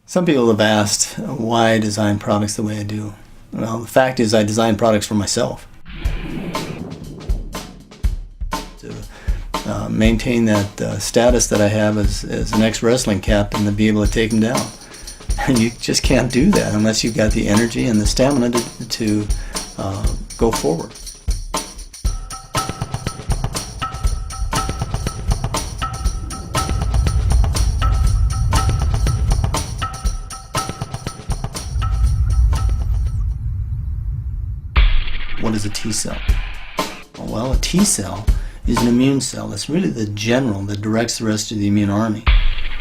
Some people have asked why I design products the way I do. Well, the fact is I design products for myself. To maintain that status that I have as an ex-wrestling captain, to be able to take them down. And you just can't do that unless you've got the energy and the stamina to go forward. What is a T cell? Well, a T cell is an immune cell. It's really the general that directs the rest of the immune army.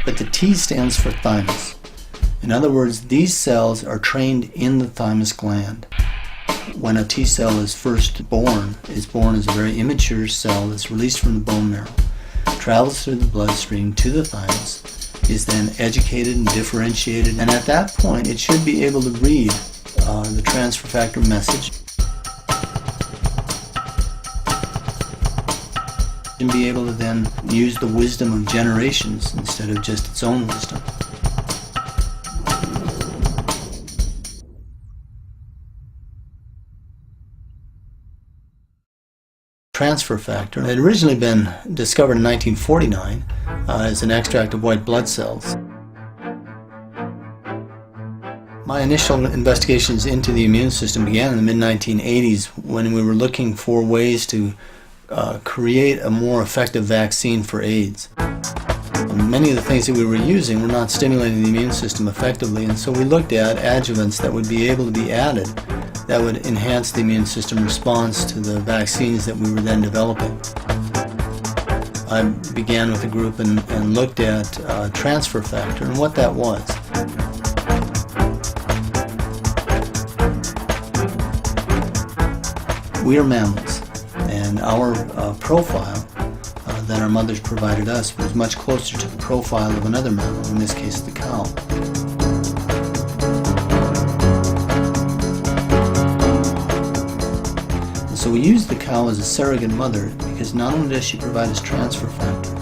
But the T stands for thymus. In other words, these cells are trained in the thymus gland. When a T cell is first born, it's born as a very immature cell that's released from the bone marrow, travels through the bloodstream to the thymus, is then educated and differentiated, and at that point it should be able to read the transfer factor message and be able to then use the wisdom of generations instead of just its own wisdom. Transfer factor had originally been discovered in 1949 as an extract of white blood cells. My initial investigations into the immune system began in the mid-1980s when we were looking for ways to create a more effective vaccine for AIDS. Many of the things that we were using were not stimulating the immune system effectively, and so we looked at adjuvants that would be able to be added that would enhance the immune system response to the vaccines that we were then developing. I began with a group and looked at transfer factor and what that was. We are mammals, and our profile that our mothers provided us was much closer to the profile of another mammal, in this case the cow. So we use the cow as a surrogate mother because not only does she provide us transfer factor,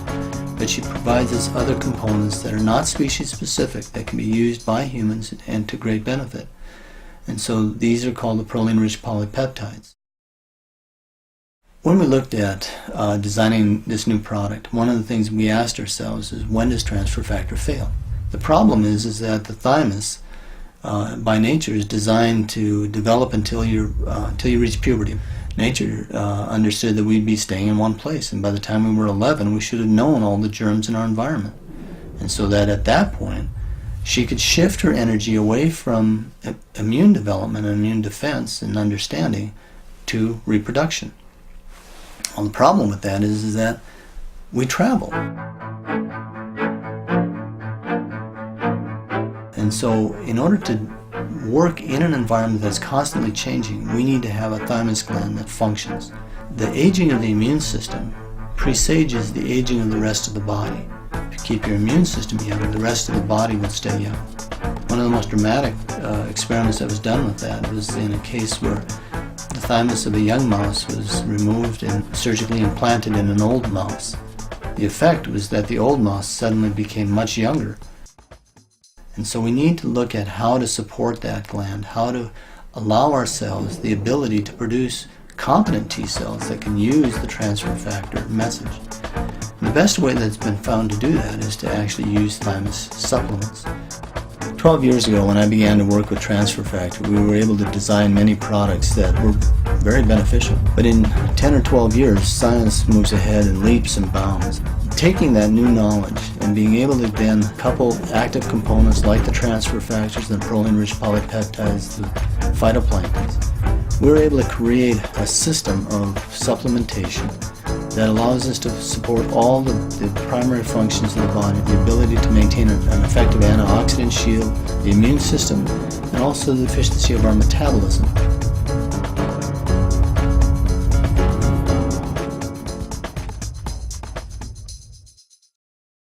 but she provides us other components that are not species specific that can be used by humans and to great benefit. And so these are called the proline-rich polypeptides. When we looked at designing this new product, one of the things we asked ourselves is, when does transfer factor fail? The problem is that the thymus by nature is designed to develop until you reach puberty. Nature understood that we'd be staying in one place, and by the time we were 11 we should have known all the germs in our environment, and so that at that point she could shift her energy away from immune development and immune defense and understanding to reproduction. Well, the problem with that is that we travel. And so in order to work in an environment that's constantly changing, we need to have a thymus gland that functions. The aging of the immune system presages the aging of the rest of the body. If you keep your immune system young, the rest of the body will stay young. One of the most dramatic experiments that was done with that was in a case where the thymus of a young mouse was removed and surgically implanted in an old mouse. The effect was that the old mouse suddenly became much younger. And so we need to look at how to support that gland, how to allow ourselves the ability to produce competent T cells that can use the transfer factor message. And the best way that's been found to do that is to actually use thymus supplements. 12 years ago, when I began to work with transfer factor, we were able to design many products that were very beneficial. But in 10 or 12 years, science moves ahead in leaps and bounds. Taking that new knowledge and being able to then couple active components like the transfer factors, the proline-rich polypeptides, the phytoplanktons, we were able to create a system of supplementation that allows us to support all the primary functions of the body, the ability to maintain an effective antioxidant shield, the immune system, and also the efficiency of our metabolism.